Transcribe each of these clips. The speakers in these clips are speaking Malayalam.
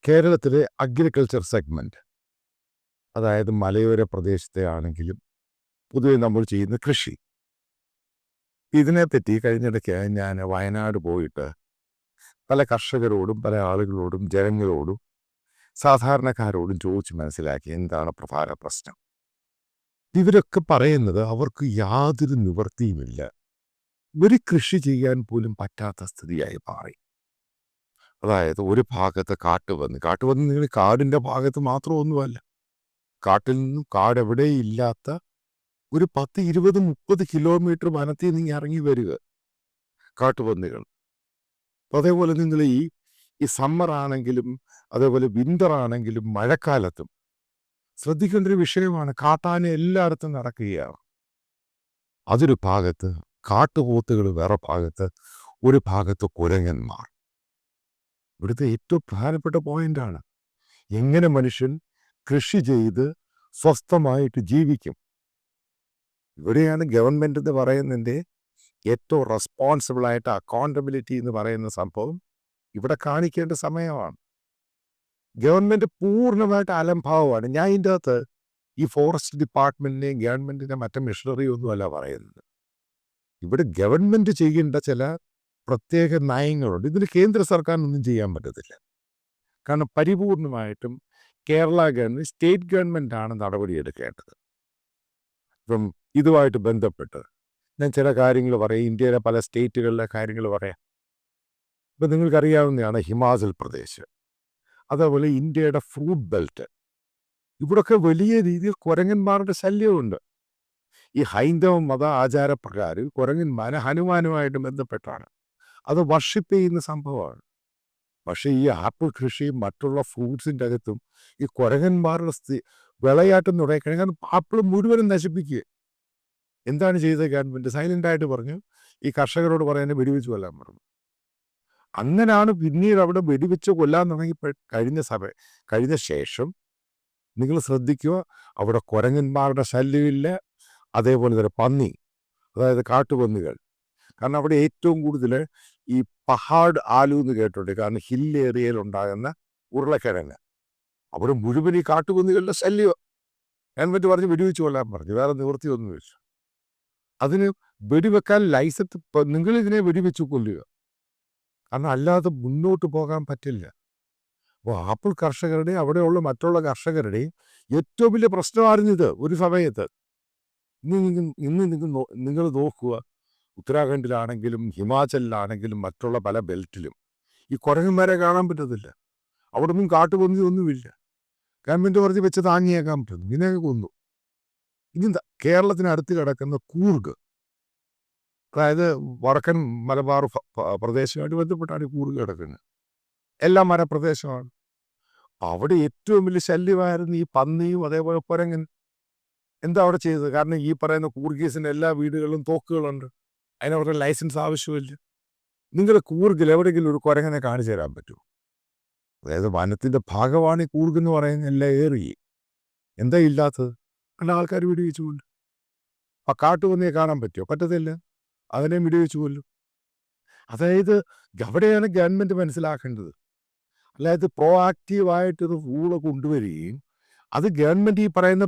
കേരളത്തിലെ അഗ്രികൾച്ചർ സെഗ്മെൻറ്റ്, അതായത് മലയോര പ്രദേശത്തെ ആണെങ്കിലും പൊതുവെ നമ്മൾ ചെയ്യുന്ന കൃഷി, ഇതിനെപ്പറ്റി കഴിഞ്ഞിടയ്ക്ക് ഞാൻ വയനാട് പോയിട്ട് പല കർഷകരോടും പല ആളുകളോടും ജനങ്ങളോടും സാധാരണക്കാരോടും ചോദിച്ച് മനസ്സിലാക്കി എന്താണ് പ്രധാന പ്രശ്നം. ഇവരൊക്കെ പറയുന്നത് അവർക്ക് യാതൊരു നിവൃത്തിയുമില്ല, ഒരു കൃഷി ചെയ്യാൻ പോലും പറ്റാത്ത സ്ഥിതിയായി മാറി. അതായത് ഒരു ഭാഗത്ത് കാട്ടുപന്നി നിങ്ങൾ കാടിൻ്റെ ഭാഗത്ത് മാത്രമൊന്നുമല്ല, കാട്ടിൽ നിന്നും കാടെവിടെയില്ലാത്ത ഒരു 10, 20, 30 കിലോമീറ്റർ വനത്തിൽ നിന്ന് ഇറങ്ങി വരിക കാട്ടുപന്നികൾ. അതേപോലെ നിങ്ങൾ ഈ സമ്മർ ആണെങ്കിലും അതേപോലെ വിൻ്റർ ആണെങ്കിലും മഴക്കാലത്തും ശ്രദ്ധിക്കേണ്ട ഒരു വിഷയമാണ്. കാട്ടാന എല്ലായിടത്തും നടക്കുകയാണ്. അതൊരു ഭാഗത്ത് കാട്ടുപോത്തുകൾ, വേറെ ഭാഗത്ത് ഒരു ഭാഗത്ത് കുരങ്ങന്മാർ. ഇവിടുത്തെ ഏറ്റവും പ്രധാനപ്പെട്ട പോയിന്റാണ് എങ്ങനെ മനുഷ്യൻ കൃഷി ചെയ്ത് സ്വസ്ഥമായിട്ട് ജീവിക്കും. ഇവിടെയാണ് ഗവൺമെൻറ് എന്ന് പറയുന്നതിൻ്റെ ഏറ്റവും റെസ്പോൺസിബിളായിട്ട് അക്കൗണ്ടബിലിറ്റി എന്ന് പറയുന്ന സംഭവം ഇവിടെ കാണിക്കേണ്ട സമയമാണ്. ഗവൺമെൻറ് പൂർണ്ണമായിട്ട് അലംഭാവമാണ്. ഞാൻ ഇതിൻ്റെ അകത്ത് ഈ ഫോറസ്റ്റ് ഡിപ്പാർട്ട്മെൻറ്റിനെയും ഗവൺമെൻറ്റിൻ്റെ മറ്റു മിഷണറിയൊന്നുമല്ല പറയുന്നത്. ഇവിടെ ഗവൺമെൻറ് ചെയ്യേണ്ട ചില പ്രത്യേക നയങ്ങളുണ്ട്. ഇതിന് കേന്ദ്ര സർക്കാരിനൊന്നും ചെയ്യാൻ പറ്റത്തില്ല. കാരണം പരിപൂർണമായിട്ടും കേരള ഗവൺമെൻറ്, സ്റ്റേറ്റ് ഗവൺമെൻറ്റാണ് നടപടിയെടുക്കേണ്ടത്. ഇപ്പം ഇതുമായിട്ട് ബന്ധപ്പെട്ട് ഞാൻ ചില കാര്യങ്ങൾ പറയാം. ഇന്ത്യയിലെ പല സ്റ്റേറ്റുകളിലെ കാര്യങ്ങൾ പറയാം. ഇപ്പം നിങ്ങൾക്കറിയാവുന്നതാണ് ഹിമാചൽ പ്രദേശ്, അതേപോലെ ഇന്ത്യയുടെ ഫ്രൂട്ട് ബെൽറ്റ്. ഇവിടൊക്കെ വലിയ രീതിയിൽ കുരങ്ങന്മാരുടെ ശല്യമുണ്ട്. ഈ ഹൈന്ദവ മത ആചാരപ്രകാരം കുരങ്ങന്മാരെ ഹനുമാനുമായിട്ട് ബന്ധപ്പെട്ടാണ് അത് വർഷിപ്പ് ചെയ്യുന്ന സംഭവമാണ്. പക്ഷേ ഈ ആപ്പിൾ കൃഷിയും മറ്റുള്ള ഫ്രൂട്ട്സിൻ്റെ അകത്തും ഈ കുരങ്ങന്മാരുടെ വിളയാട്ടം തുടങ്ങിക്കഴിഞ്ഞാൽ ആപ്പിൾ മുഴുവനും നശിപ്പിക്കുക. എന്താണ് ചെയ്തത് ഗവൺമെൻറ്? സൈലൻ്റായിട്ട് പറഞ്ഞു, ഈ കർഷകരോട് പറയാൻ വെടിവെച്ച് കൊല്ലാൻ പറഞ്ഞു. അങ്ങനെയാണ് പിന്നീട് അവിടെ വെടിവെച്ച് കൊല്ലാൻ തുടങ്ങി കഴിഞ്ഞ ശേഷം നിങ്ങൾ ശ്രദ്ധിക്കുക, അവിടെ കുരങ്ങന്മാരുടെ ശല്യമില്ല. അതേപോലെ തന്നെ പന്നി, അതായത് കാട്ടുപന്നികൾ. കാരണം അവിടെ ഏറ്റവും കൂടുതൽ ഈ പഹാഡ് ആലു എന്ന് കേട്ടിട്ടുണ്ട്. കാരണം ഹിൽ ഏരിയയിലുണ്ടാകുന്ന ഉരുളക്കിഴങ്ങ്, അവിടെ മുഴുവൻ ഈ കാട്ടുപന്നികളുടെ ശല്യം. ഗവൺമെൻറ് പറഞ്ഞ് വെടിവെച്ച് കൊല്ലാൻ പറഞ്ഞു, വേറെ നിവൃത്തിയൊന്നും വെച്ചു. അതിന് വെടിവെക്കാൻ ലൈസൻസ്, നിങ്ങളിതിനെ വെടിവെച്ച് കൊല്ലുക, കാരണം അല്ലാതെ മുന്നോട്ട് പോകാൻ പറ്റില്ല. അപ്പോൾ ആപ്പിൾ കർഷകരുടെയും അവിടെയുള്ള മറ്റുള്ള കർഷകരുടെയും ഏറ്റവും വലിയ പ്രശ്നമായിരുന്നിത് ഒരു സമയത്ത്. ഇന്ന് നിങ്ങൾ നോക്കുക, ഉത്തരാഖണ്ഡിലാണെങ്കിലും ഹിമാചലിലാണെങ്കിലും മറ്റുള്ള പല ബെൽറ്റിലും ഈ കുരങ്ങന്മാരെ കാണാൻ പറ്റത്തില്ല. അവിടെ ഒന്നും കാട്ടുപന്നിയൊന്നുമില്ല. ഗവൺമെൻറ് പറഞ്ഞ് വെച്ച് താങ്ങിയേക്കാൻ പറ്റുന്നു, ഇതിനെയൊക്കെ കൊന്നു. ഇനി കേരളത്തിനടുത്ത് കിടക്കുന്ന കൂർഗ്, അതായത് വടക്കൻ മലബാർ പ്രദേശമായിട്ട് ബന്ധപ്പെട്ടാണ് ഈ കൂർഗ് കിടക്കുന്നത്. എല്ലാം മരപ്രദേശമാണ്. അവിടെ ഏറ്റവും വലിയ ശല്യമായിരുന്നു ഈ പന്നിയും അതേപോലെ കുരങ്ങൻ. എന്താ അവിടെ ചെയ്തത്? കാരണം ഈ പറയുന്ന കൂർഗീസിൻ്റെ എല്ലാ വീടുകളിലും തോക്കുകളുണ്ട്, അതിനവരുടെ ലൈസൻസ് ആവശ്യമില്ല. നിങ്ങൾ കൂർഗിൽ എവിടെയെങ്കിലും ഒരു കുരങ്ങനെ കാണിച്ചു തരാൻ പറ്റുമോ? അതായത് വനത്തിൻ്റെ ഭാഗമാണ് ഈ കൂർഗ് എന്ന് പറയുന്ന എല്ലാ ഏറിയ. എന്താ ഇല്ലാത്തത്? അല്ല, ആൾക്കാർ വെടിവെച്ച് കൊല്ലും. ആ കാട്ടുപന്നിയെ കാണാൻ പറ്റുമോ? പറ്റത്തില്ല, അതിനെ വെടിവെച്ച് കൊല്ലും. അതായത് അവിടെയാണ് ഗവൺമെൻറ് മനസ്സിലാക്കേണ്ടത്. അതായത് പ്രോആക്റ്റീവായിട്ടൊരു റൂള് കൊണ്ടുവരികയും അത് ഗവൺമെൻറ് ഈ പറയുന്ന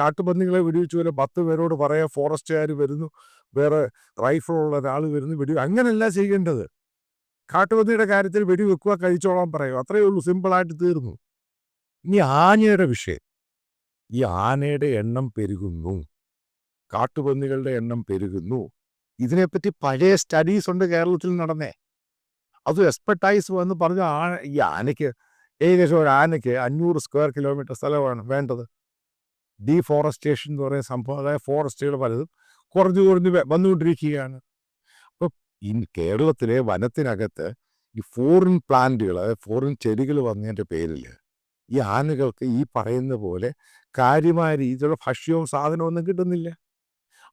കാട്ടുപന്നികളെ വെടിവെച്ച് പോലെ 10 പേരോട് പറയാം, ഫോറസ്റ്റുകാർ വരുന്നു, വേറെ റൈഫിളുള്ള ഒരാൾ വരുന്നു, അങ്ങനെയല്ല ചെയ്യേണ്ടത്. കാട്ടുപന്നിയുടെ കാര്യത്തിൽ വെടിവെക്കുക, കഴിച്ചോളാൻ പറയുക, അത്രയേ ഉള്ളൂ, സിമ്പിളായിട്ട് തീർന്നു. ഇനി ആനയുടെ വിഷയം. ഈ ആനയുടെ എണ്ണം പെരുകുന്നു, കാട്ടുപന്നികളുടെ എണ്ണം പെരുകുന്നു. ഇതിനെപ്പറ്റി പഴയ സ്റ്റഡീസ് ഉണ്ട് കേരളത്തിൽ നടന്നേ. അത് എക്സ്പെർട്ടൈസ് വന്ന് പറഞ്ഞു, ഈ ആനയ്ക്ക് ഏകദേശം ഒരു ആനയ്ക്ക് 500 സ്ക്വയർ കിലോമീറ്റർ സ്ഥലമാണ് വേണ്ടത്. ഡീഫോറസ്റ്റേഷൻ എന്ന് പറയുന്ന സംഭവം, അതായത് ഫോറസ്റ്റുകൾ പലതും കുറഞ്ഞു വന്നുകൊണ്ടിരിക്കുകയാണ്. അപ്പോൾ ഈ കേരളത്തിലെ വനത്തിനകത്ത് ഈ ഫോറിൻ പ്ലാന്റുകൾ, അതായത് ഫോറിൻ ചെടികൾ വന്നതിൻ്റെ പേരിൽ ഈ ആനകൾക്ക് ഈ പറയുന്ന പോലെ കാര്യമായ രീതിയിലുള്ള ഭക്ഷ്യവും സാധനമൊന്നും കിട്ടുന്നില്ല.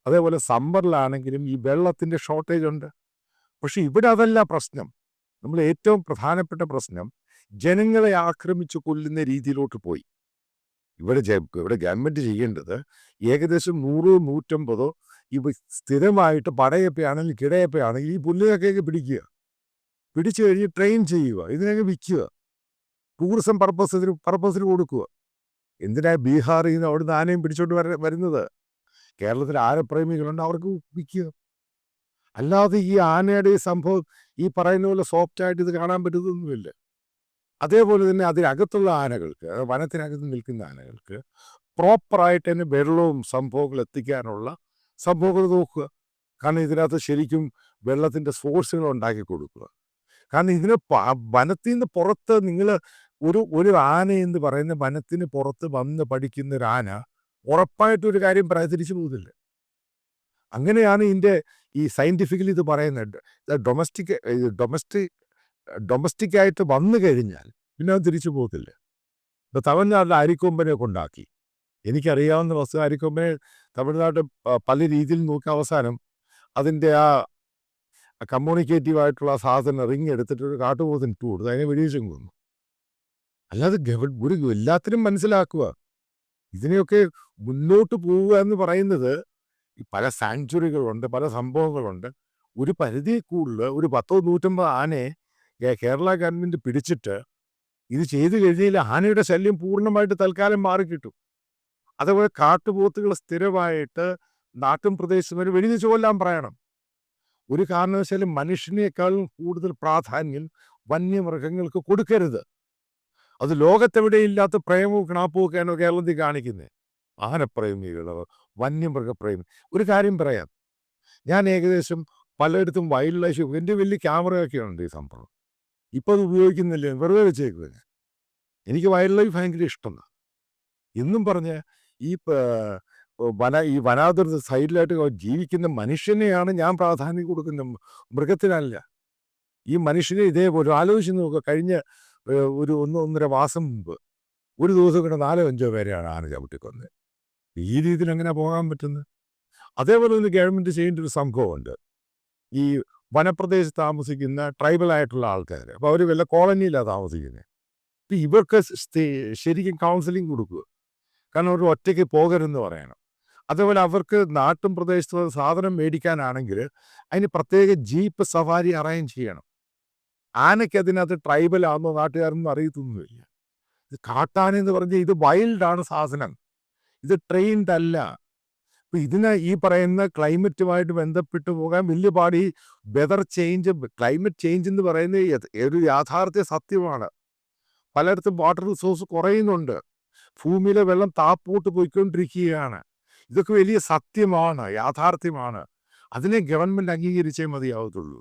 അതേപോലെ സമ്മറിലാണെങ്കിലും ഈ വെള്ളത്തിൻ്റെ ഷോർട്ടേജ് ഉണ്ട്. പക്ഷെ ഇവിടെ അതല്ല പ്രശ്നം. നമ്മൾ ഏറ്റവും പ്രധാനപ്പെട്ട പ്രശ്നം ജനങ്ങളെ ആക്രമിച്ച് കൊല്ലുന്ന രീതിയിലോട്ട് പോയി. ഇവിടെ ഗവൺമെൻറ് ചെയ്യേണ്ടത് ഏകദേശം 100-150 ഇവ സ്ഥിരമായിട്ട് പടയപ്പയാണെങ്കിൽ കിടയപ്പയാണെങ്കിൽ ഈ പുല്ലിനൊക്കെ പിടിക്കുക, പിടിച്ചു കഴിഞ്ഞ് ട്രെയിൻ ചെയ്യുക, ഇതിനൊക്കെ വിൽക്കുക. ടൂറിസം പർപ്പസിന് കൊടുക്കുക. എന്തിനാ ബീഹാറിൽ നിന്ന് അവിടുന്ന് ആനയും പിടിച്ചോണ്ട് വരുന്നത്? കേരളത്തിൽ ആനപ്രേമികളുണ്ട്, അവർക്ക് വിൽക്കുക. അല്ലാതെ ഈ ആനയുടെ ഈ സംഭവം ഈ പറയുന്ന പോലെ സോഫ്റ്റായിട്ട് ഇത് കാണാൻ പറ്റുന്നൊന്നുമില്ല. അതേപോലെ തന്നെ അതിനകത്തുള്ള ആനകൾക്ക്, വനത്തിനകത്ത് നിൽക്കുന്ന ആനകൾക്ക് പ്രോപ്പറായിട്ട് തന്നെ വെള്ളവും സംഭവങ്ങൾ എത്തിക്കാനുള്ള സംഭവങ്ങൾ നോക്കുക. കാരണം ഇതിനകത്ത് ശരിക്കും വെള്ളത്തിൻ്റെ സോഴ്സുകൾ ഉണ്ടാക്കി കൊടുക്കുക. കാരണം ഇതിന് വനത്തിൽ നിന്ന് പുറത്ത് നിങ്ങൾ ഒരു ആന എന്ന് പറയുന്ന വനത്തിന് പുറത്ത് വന്ന് പഠിക്കുന്ന ഒരു ആന ഉറപ്പായിട്ടൊരു കാര്യം തിരിച്ചു പോകുന്നില്ല. അങ്ങനെയാണ് ഇതിൻ്റെ ഈ സയൻറ്റിഫിക്കലി ഇത് പറയുന്നത്. ഡൊമസ്റ്റിക്കായിട്ട് വന്നു കഴിഞ്ഞാൽ പിന്നെ അത് തിരിച്ചു പോകത്തില്ല. ഇപ്പോൾ തമിഴ്നാട്ടിൽ അരിക്കൊമ്പനെ കൊണ്ടാക്കി. എനിക്കറിയാവുന്ന വസ്തു, അരിക്കൊമ്പനെ തമിഴ്നാട്ടിൽ പല രീതിയിൽ നോക്കി അവസാനം അതിൻ്റെ ആ കമ്മ്യൂണിക്കേറ്റീവായിട്ടുള്ള സാധനം റിങ് എടുത്തിട്ട് ഒരു കാട്ടുപോത്തിന് ഇട്ട് കൊടുത്ത് അതിനെ വെടിവെച്ചും കൊന്നു. അല്ലാതെ എല്ലാത്തിനും മനസ്സിലാക്കുക. ഇതിനെയൊക്കെ മുന്നോട്ട് പോവുക എന്ന് പറയുന്നത് പല സാങ്ച്വറികളുണ്ട്, പല സംഭവങ്ങളുണ്ട്. ഒരു പരിധി കൂടുതൽ ഒരു 100-150 ആനയെ കേരള ഗവൺമെൻറ് പിടിച്ചിട്ട് ഇത് ചെയ്തു കഴിഞ്ഞാൽ ആനയുടെ ശല്യം പൂർണ്ണമായിട്ട് തൽക്കാലം മാറിക്കിട്ടും. അതേപോലെ കാട്ടുപോത്തുകൾ സ്ഥിരമായിട്ട് നാട്ടും പ്രദേശം വരെ വെടിവെച്ച് കൊല്ലാൻ പറയണം. ഒരു കാരണവശാലും മനുഷ്യനേക്കാളും കൂടുതൽ പ്രാധാന്യം വന്യമൃഗങ്ങൾക്ക് കൊടുക്കരുത്. അത് ലോകത്തെവിടെയില്ലാത്ത പ്രേമവും കിണാപ്പുമൊക്കെയാണ് കേരളത്തിൽ കാണിക്കുന്നത്. ആനപ്രേമികൾ, വന്യമൃഗപ്രേമി. ഒരു കാര്യം പറയാം, ഞാൻ ഏകദേശം പലയിടത്തും വൈൽഡ് ലൈഫ്, എൻ്റെ വലിയ ക്യാമറയൊക്കെ ഉണ്ട് ഈ സംഭവം. ഇപ്പോൾ അത് ഉപയോഗിക്കുന്നില്ല, വെറുതെ വെച്ചേക്കുക. എനിക്ക് വൈൽഡ് ലൈഫ് ഭയങ്കര ഇഷ്ടമാണ് എന്നും പറഞ്ഞ് ഈ വനാതിർത്തി സൈഡിലായിട്ട് ജീവിക്കുന്ന മനുഷ്യനെയാണ് ഞാൻ പ്രാധാന്യം കൊടുക്കുന്നത്, മൃഗത്തിനല്ല. ഈ മനുഷ്യനെ ഇതേപോലെ ആലോചിച്ച് നോക്കുക. കഴിഞ്ഞ ഒരു 1-1.5 മാസം മുമ്പ് ഒരു ദിവസം കൊണ്ട് 4-5 പേരെയാണ് ആന ചവിട്ടിക്കൊന്നത്. ഈ രീതിയിൽ എങ്ങനെ പോകാൻ പറ്റുന്നത്? അതേപോലെ തന്നെ ഗവൺമെൻറ് ചെയ്യേണ്ട ഒരു സംഭവമുണ്ട്. ഈ വനപ്രദേശത്ത് താമസിക്കുന്ന ട്രൈബൽ ആയിട്ടുള്ള ആൾക്കാർ, അപ്പോൾ അവർ വല്ല കോളനിയിലാണ് താമസിക്കുന്നത്. അപ്പോൾ ഇവർക്ക് ശരിക്കും കൗൺസിലിംഗ് കൊടുക്കുക. കാരണം അവർ ഒറ്റയ്ക്ക് പോകരുതെന്ന് പറയണം. അതേപോലെ അവർക്ക് നാട്ടും പ്രദേശത്ത് സാധനം മേടിക്കാനാണെങ്കിൽ അതിന് പ്രത്യേക ജീപ്പ് സഫാരി അറേഞ്ച് ചെയ്യണം. ആനയ്ക്ക് അതിനകത്ത് ട്രൈബലാണെന്നോ നാട്ടുകാരൊന്നും അറിയത്തൊന്നുമില്ല. ഇത് കാട്ടാനെന്ന് പറഞ്ഞാൽ ഇത് വൈൽഡാണ് സാധനം, ഇത് ട്രെയിൻഡ് അല്ല. അപ്പോൾ ഇതിന് ഈ പറയുന്ന ക്ലൈമറ്റുമായിട്ട് ബന്ധപ്പെട്ട് പോകാൻ വലിയ പാടി. വെതർ ചേഞ്ച്, ക്ലൈമറ്റ് ചേഞ്ച് എന്ന് പറയുന്നത് ഒരു യാഥാർത്ഥ്യ സത്യമാണ്. പലയിടത്തും വാട്ടർ റിസോഴ്സ് കുറയുന്നുണ്ട്, ഭൂമിയിലെ വെള്ളം താപ്പോട്ട് പോയിക്കൊണ്ടിരിക്കുകയാണ്. ഇതൊക്കെ വലിയ സത്യമാണ്, യാഥാർത്ഥ്യമാണ്. അതിനെ ഗവൺമെൻറ് അംഗീകരിച്ചേ മതിയാവത്തുള്ളൂ.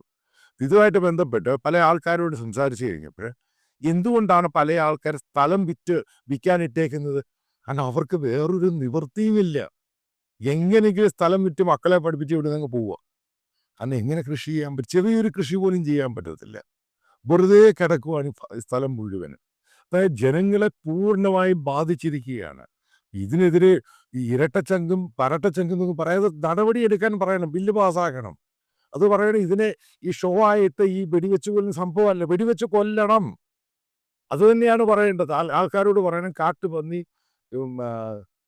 ഇതുമായിട്ട് ബന്ധപ്പെട്ട് പല ആൾക്കാരോട് സംസാരിച്ച് കഴിഞ്ഞപ്പോൾ എന്തുകൊണ്ടാണ് പല ആൾക്കാർ സ്ഥലം വിൽക്കാനിട്ടേക്കുന്നത്? കാരണം അവർക്ക് വേറൊരു നിവൃത്തിയുമില്ല. എങ്ങനെയെങ്കിലും സ്ഥലം വിറ്റ് മക്കളെ പഠിപ്പിച്ച് ഇവിടെ നിന്ന് പോവുക. കാരണം എങ്ങനെ കൃഷി ചെയ്യാൻ പറ്റും? ചെറിയൊരു കൃഷി പോലും ചെയ്യാൻ പറ്റത്തില്ല. വെറുതെ കിടക്കുവാണ് സ്ഥലം മുഴുവൻ. അതായത് ജനങ്ങളെ പൂർണ്ണമായും ബാധിച്ചിരിക്കുകയാണ്. ഇതിനെതിരെ ഈ ഇരട്ടച്ചങ്കും പരട്ടച്ചങ്കും എന്നൊക്കെ പറയാതെ നടപടിയെടുക്കാൻ പറയണം, ബില്ല് പാസ്സാക്കണം. അത് പറയണം. ഇതിനെ ഈ ഷോ ആയിട്ട് ഈ വെടിവെച്ച് കൊല്ലുന്ന സംഭവമല്ല, വെടിവെച്ച് കൊല്ലണം. അത് തന്നെയാണ് പറയേണ്ടത്. ആൾക്കാരോട് പറയണം, കാട്ടുപന്നി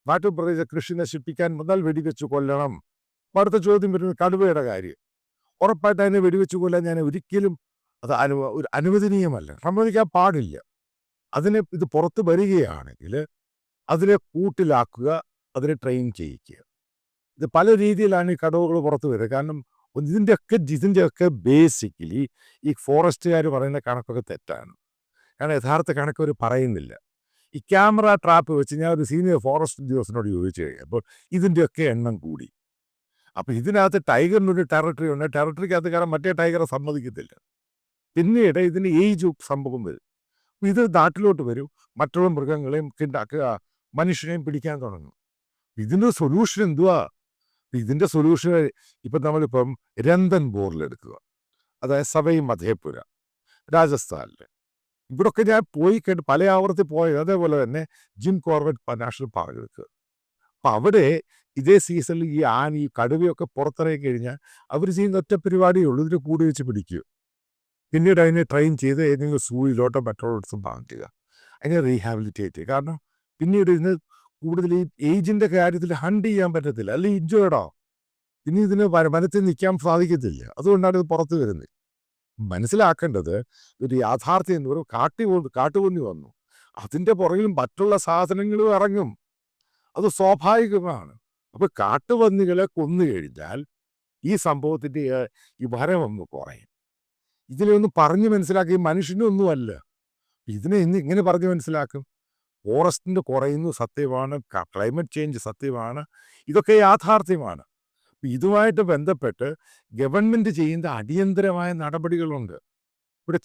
നാട്ടുപ്രദേശ കൃഷി നശിപ്പിക്കാൻ വന്നാൽ വെടിവെച്ച് കൊല്ലണം. അപ്പോൾ അടുത്ത ചോദ്യം വരുന്നത് കടുവയുടെ കാര്യം. ഉറപ്പായിട്ട് അതിനെ വെടിവെച്ച് കൊല്ലാൻ ഞാൻ ഒരിക്കലും അത് അനുവദനീയമല്ല, സമ്മതിക്കാൻ പാടില്ല. ഇത് പുറത്ത് വരികയാണെങ്കിൽ അതിനെ കൂട്ടിലാക്കുക, അതിനെ ട്രെയിൻ ചെയ്യിക്കുക. ഇത് പല രീതിയിലാണ് ഈ കടുവകൾ പുറത്ത് വരിക. കാരണം ഇതിൻ്റെയൊക്കെ ബേസിക്കലി ഈ ഫോറസ്റ്റുകാർ പറയുന്ന കണക്കൊക്കെ തെറ്റാണ്. കാരണം യഥാർത്ഥ കണക്ക് അവർ പറയുന്നില്ല. ഈ ക്യാമറ ട്രാപ്പ് വെച്ച് ഞാൻ ഒരു സീനിയർ ഫോറസ്റ്റ് ഉദ്യോഗസ്ഥനോട് ചോദിച്ചു കഴിഞ്ഞപ്പോൾ ഇതിൻ്റെയൊക്കെ എണ്ണം കൂടി. അപ്പോൾ ഇതിനകത്ത് ടൈഗറിനൊരു ടെറിട്ടറി ഉണ്ട്, ടെറിട്ടറിക്കകത്ത് കാരണം മറ്റേ ടൈഗറെ സമ്മതിക്കത്തില്ല. പിന്നീട് ഇതിന് ഏജ് സംഭവം വരും. ഇത് നാട്ടിലോട്ട് വരും, മറ്റുള്ള മൃഗങ്ങളെയും മനുഷ്യനെയും പിടിക്കാൻ തുടങ്ങും. ഇതിൻ്റെ സൊല്യൂഷൻ എന്തുവാ? ഇതിൻ്റെ സൊല്യൂഷൻ ഇപ്പം നമ്മളിപ്പം രന്തൻബോറിലെടുക്കുക, അതായത് സവൈ മധേപുര രാജസ്ഥാനിൽ. ഇവിടൊക്കെ ഞാൻ പോയി പല ആവർത്തി പോയത്. അതേപോലെ തന്നെ ജിം കോർബറ്റ് നാഷണൽ പാർക്ക് എടുക്കുക. അപ്പം അവിടെ ഇതേ സീസണിൽ ഈ കടുവയൊക്കെ പുറത്തിറങ്ങി കഴിഞ്ഞാൽ അവർ ചെയ്യുന്ന ഒറ്റ പരിപാടിയേ ഉള്ളൂ, ഇതിന് കൂടി വെച്ച് പിടിക്കുക. പിന്നീട് അതിനെ ട്രെയിൻ ചെയ്ത് ഏതെങ്കിലും സൂയിലോട്ടോ മറ്റുള്ളിടത്തും മാറ്റുക, അതിനെ റീഹാബിലിറ്റേറ്റ് ചെയ്യുക. കാരണം പിന്നീട് ഇതിന് കൂടുതൽ ഈ ഏജിൻ്റെ കാര്യത്തിൽ ഹണ്ട് ചെയ്യാൻ പറ്റത്തില്ല, അല്ലെങ്കിൽ ഇഞ്ചോർഡോ ഇനി ഇതിന് വനത്തിൽ നിൽക്കാൻ സാധിക്കത്തില്ല. അതുകൊണ്ടാണ് ഇത് പുറത്ത് വരുന്നത്. മനസ്സിലാക്കേണ്ടത് ഒരു യാഥാർത്ഥ്യം എന്ന് പറയുമ്പോൾ കാട്ടുപന്നി വന്നു, അതിൻ്റെ പുറകിൽ മറ്റുള്ള സാധനങ്ങളും ഇറങ്ങും. അത് സ്വാഭാവികമാണ്. അപ്പോൾ കാട്ടുപന്നികളെ കൊന്നു കഴിഞ്ഞാൽ ഈ സംഭവത്തിൻ്റെ ഈ വരവൊന്ന് കുറയും. ഇതിനെ ഒന്ന് പറഞ്ഞ് മനസ്സിലാക്കി മനുഷ്യനൊന്നുമല്ല. ഇതിനെ ഇന്ന് ഇങ്ങനെ പറഞ്ഞ് മനസ്സിലാക്കും. ഫോറസ്റ്റിൻ്റെ കുറയുന്നു സത്യമാണ്, ക്ലൈമറ്റ് ചേഞ്ച് സത്യമാണ്, ഇതൊക്കെ യാഥാർത്ഥ്യമാണ്. ഇതുമായിട്ട് ബന്ധപ്പെട്ട് ഗവൺമെൻറ് ചെയ്യുന്ന അടിയന്തരമായ നടപടികളുണ്ട്. ഇവിടെ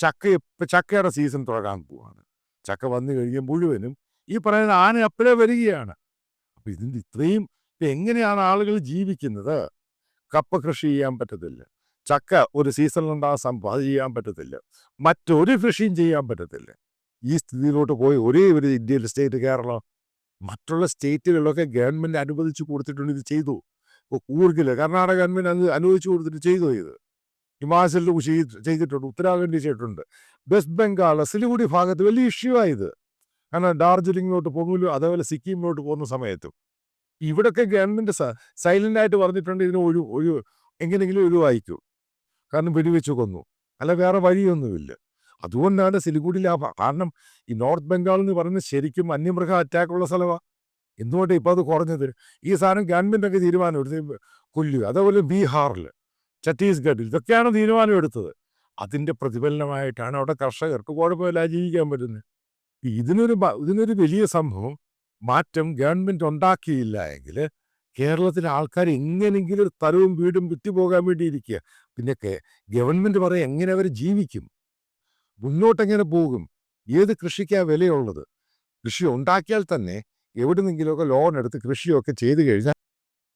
ചക്കയുടെ സീസൺ തുടങ്ങാൻ പോവാണ്. ചക്ക വന്നു കഴിയുമ്പോൾ മുഴുവനും ഈ പറയുന്ന ആന അപ്പഴേ വരികയാണ്. അപ്പം ഇതിൻ്റെ ഇത്രയും എങ്ങനെയാണ് ആളുകൾ ജീവിക്കുന്നത്? കപ്പ കൃഷി ചെയ്യാൻ പറ്റത്തില്ല, ചക്ക ഒരു സീസണിലുണ്ടാകുന്ന സംഭവം അത് ചെയ്യാൻ പറ്റത്തില്ല, മറ്റൊരു കൃഷിയും ചെയ്യാൻ പറ്റത്തില്ല. ഈ സ്ഥിതിയിലോട്ട് പോയി ഒരേ ഒരു ഇന്ത്യയിലെ സ്റ്റേറ്റ് കേരളം. മറ്റുള്ള സ്റ്റേറ്റുകളിലൊക്കെ ഗവൺമെൻറ് അനുവദിച്ചു കൊടുത്തിട്ടുണ്ട്, ഇത് ചെയ്തു. ഇപ്പോൾ കൂർഗിൽ കർണാടക ഗവൺമെൻറ് അനുവദിച്ചു കൊടുത്തിട്ട് ചെയ്തു. ഇത് ഹിമാചലിൽ ചെയ്തിട്ടുണ്ട്, ഉത്തരാഖണ്ഡ് ചെയ്തിട്ടുണ്ട്, വെസ്റ്റ് ബംഗാൾ സിലിഗുഡി ഭാഗത്ത് വലിയ ഇഷ്യൂ ആയത്. കാരണം ഡാർജിലിങ്ങിലോട്ട് പോകുമല്ലോ, അതേപോലെ സിക്കിമിലോട്ട് പോകുന്ന സമയത്തും ഇവിടൊക്കെ ഗവൺമെൻറ് സൈലൻ്റായിട്ട് പറഞ്ഞിട്ടുണ്ട് ഇതിന് എങ്ങനെയെങ്കിലും ഒഴിവായിക്കൂ, കാരണം വെടിവെച്ച് കൊന്നു, അല്ല വേറെ വഴിയൊന്നുമില്ല. അതുകൊണ്ടാണ് സിലിഗുഡിയിൽ കാരണം ഈ നോർത്ത് ബംഗാൾ എന്ന് പറയുന്നത് ശരിക്കും വന്യമൃഗ അറ്റാക്കുള്ള സ്ഥലമാണ്. എന്തുകൊണ്ടാണ് ഇപ്പോൾ അത് കുറഞ്ഞത്? ഈ സാധനം ഗവൺമെൻറ്റൊക്കെ തീരുമാനം എടുത്ത് കൊല്ലുക. അതേപോലെ ബീഹാറിൽ, ഛത്തീസ്ഗഡിൽ ഇതൊക്കെയാണ് തീരുമാനം എടുത്തത്. അതിൻ്റെ പ്രതിഫലനമായിട്ടാണ് അവിടെ കർഷകർക്ക് കുഴപ്പമില്ല ജീവിക്കാൻ പറ്റുന്നത്. ഇതിനൊരു വലിയ സംഭവം മാറ്റം ഗവൺമെൻറ് ഉണ്ടാക്കിയില്ല എങ്കിൽ കേരളത്തിലെ ആൾക്കാർ എങ്ങനെയെങ്കിലും ഒരു സ്ഥലവും വീടും വിറ്റുപോകാൻ വേണ്ടിയിരിക്കുക. പിന്നെ ഗവൺമെൻറ് പറയും എങ്ങനെ അവർ ജീവിക്കും, മുന്നോട്ടെങ്ങനെ പോകും, ഏത് കൃഷിക്കാണ് വിലയുള്ളത്? കൃഷി ഉണ്ടാക്കിയാൽ തന്നെ എവിടെ നിന്നെങ്കിലുമൊക്കെ ലോൺ എടുത്ത് കൃഷിയൊക്കെ ചെയ്തു കഴിഞ്ഞാൽ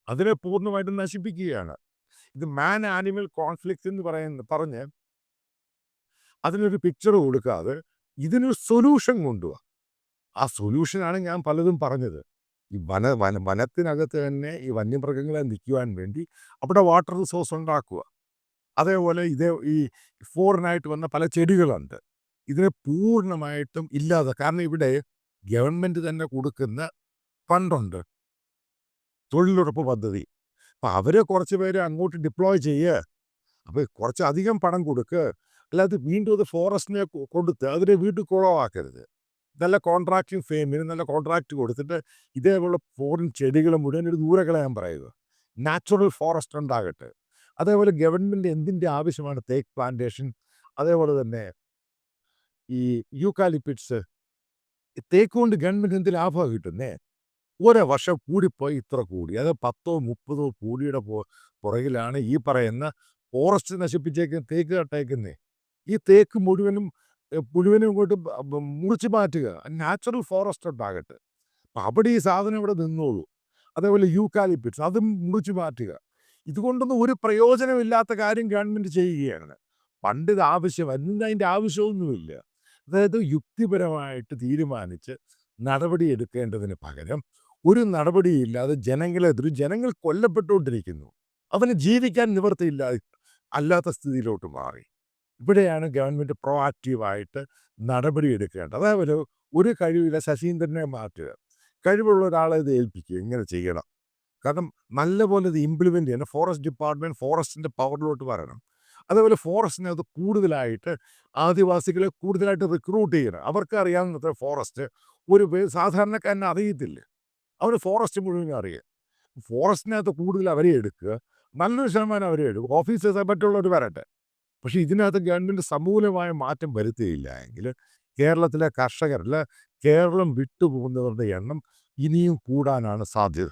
അതിനെ പൂർണ്ണമായിട്ടും നശിപ്പിക്കുകയാണ്. ഇത് മാൻ ആനിമൽ കോൺഫ്ലിക്റ്റ് എന്ന് പറഞ്ഞ് അതിനൊരു പിക്ചർ കൊടുക്കാതെ ഇതിനൊരു സൊല്യൂഷൻ കൊണ്ടുപോവുക. ആ സൊല്യൂഷനാണ് ഞാൻ പലതും പറഞ്ഞത്. ഈ വനത്തിനകത്ത് തന്നെ ഈ വന്യമൃഗങ്ങളെ നിൽക്കുവാൻ വേണ്ടി അവിടെ വാട്ടർ റിസോഴ്സ് ഉണ്ടാക്കുക. അതേപോലെ ഈ ഫോറിനായിട്ട് വന്ന പല ചെടികളുണ്ട്, ഇതിനെ പൂർണ്ണമായിട്ടും ഇല്ലാതെ. കാരണം ഇവിടെ ഗവൺമെൻറ് തന്നെ കൊടുക്കുന്ന ഫണ്ടുണ്ട്, തൊഴിലുറപ്പ് പദ്ധതി. അപ്പം അവരെ കുറച്ച് പേരെ അങ്ങോട്ട് ഡിപ്ലോയ് ചെയ്യുക. അപ്പോൾ കുറച്ച് അധികം പണം കൊടുക്കുക, അല്ലാതെ വീണ്ടും അത് ഫോറസ്റ്റിനെ കൊടുത്ത് അതിനെ വീട്ടിൽ കുളമാക്കരുത്. നല്ല കോൺട്രാക്റ്റിംഗ് ഫേമിന് നല്ല കോൺട്രാക്റ്റ് കൊടുത്തിട്ട് ഇതേപോലെ ഫോറിൻ ചെടികൾ മുഴുവൻ ഒരു ദൂരെ കളയാൻ പറയുക. നാച്ചുറൽ ഫോറസ്റ്റ് ഉണ്ടാകട്ടെ. അതേപോലെ ഗവൺമെൻറ് എന്തിൻ്റെ ആവശ്യമാണ്? തേക്ക് പ്ലാന്റേഷൻ, അതേപോലെ തന്നെ ഈ യൂക്കാലിപ്പിറ്റ്സ്. തേക്ക് കൊണ്ട് ഗവൺമെൻറ് എന്ത് ലാഭമാണ് കിട്ടുന്നേ? ഒരേ വർഷം കൂടിപ്പോയി ഇത്ര കൂടി, അത് 10-30 കൂടിയുടെ പുറകിലാണ് ഈ പറയുന്ന ഫോറസ്റ്റ് നശിപ്പിച്ചേക്കുന്ന തേക്ക് കട്ടേക്കുന്നേ. ഈ തേക്ക് മുഴുവനും ഇങ്ങോട്ട് മുറിച്ച് മാറ്റുക, നാച്ചുറൽ ഫോറസ്റ്റ് ഉണ്ടാകട്ടെ. അപ്പം അവിടെ ഈ സാധനം ഇവിടെ നിന്നോളൂ. അതേപോലെ യൂക്കാലിപ്പിറ്റ്സ് അതും മുറിച്ച് മാറ്റുക. ഇതുകൊണ്ടൊന്നും ഒരു പ്രയോജനമില്ലാത്ത കാര്യം ഗവൺമെൻറ് ചെയ്യുകയാണ്. പണ്ട് ഇത് ആവശ്യമായിരുന്നു, അതിൻ്റെ ആവശ്യമൊന്നുമില്ല. അതായത് യുക്തിപരമായിട്ട് തീരുമാനിച്ച് നടപടിയെടുക്കേണ്ടതിന് പകരം ഒരു നടപടിയില്ലാതെ ജനങ്ങൾ കൊല്ലപ്പെട്ടുകൊണ്ടിരിക്കുന്നു. അവന് ജീവിക്കാൻ നിവൃത്തിയില്ല അല്ലാത്ത സ്ഥിതിയിലോട്ട് മാറി. ഇവിടെയാണ് ഗവൺമെൻറ് പ്രൊആക്റ്റീവായിട്ട് നടപടിയെടുക്കേണ്ടത്. അതേപോലെ ഒരു കഴിവില്ല ശശീന്ദ്രനെ മാറ്റുക, കഴിവുള്ള ഒരാളെ ഇത് ഏൽപ്പിക്കുക, ഇങ്ങനെ ചെയ്യണം. കാരണം നല്ലപോലെ ഇത് ഇംപ്ലിമെൻ്റ് ചെയ്യണം. ഫോറസ്റ്റ് ഡിപ്പാർട്ട്മെൻറ്റ് ഫോറസ്റ്റിൻ്റെ പവറിലോട്ട് വരണം. അതേപോലെ ഫോറസ്റ്റിനകത്ത് കൂടുതലായിട്ട് ആദിവാസികളെ കൂടുതലായിട്ട് റിക്രൂട്ട് ചെയ്യണം. അവർക്ക് അറിയാവുന്ന ഫോറസ്റ്റ് ഒരു സാധാരണക്കാരനെ അറിയത്തില്ല, അവർ ഫോറസ്റ്റ് മുഴുവൻ അറിയുക. ഫോറസ്റ്റിനകത്ത് കൂടുതൽ അവരെ എടുക്കുക, നല്ലൊരു ശതമാനം അവരെ എടുക്കുക, ഓഫീസേഴ്സ് മറ്റുള്ളവർ വരട്ടെ. പക്ഷേ ഇതിനകത്ത് ഗവൺമെൻറ് സമൂലമായ മാറ്റം വരുത്തുകയില്ല എങ്കിൽ കേരളത്തിലെ കർഷകരിൽ കേരളം വിട്ടുപോകുന്നവരുടെ എണ്ണം ഇനിയും കൂടാനാണ് സാധ്യത.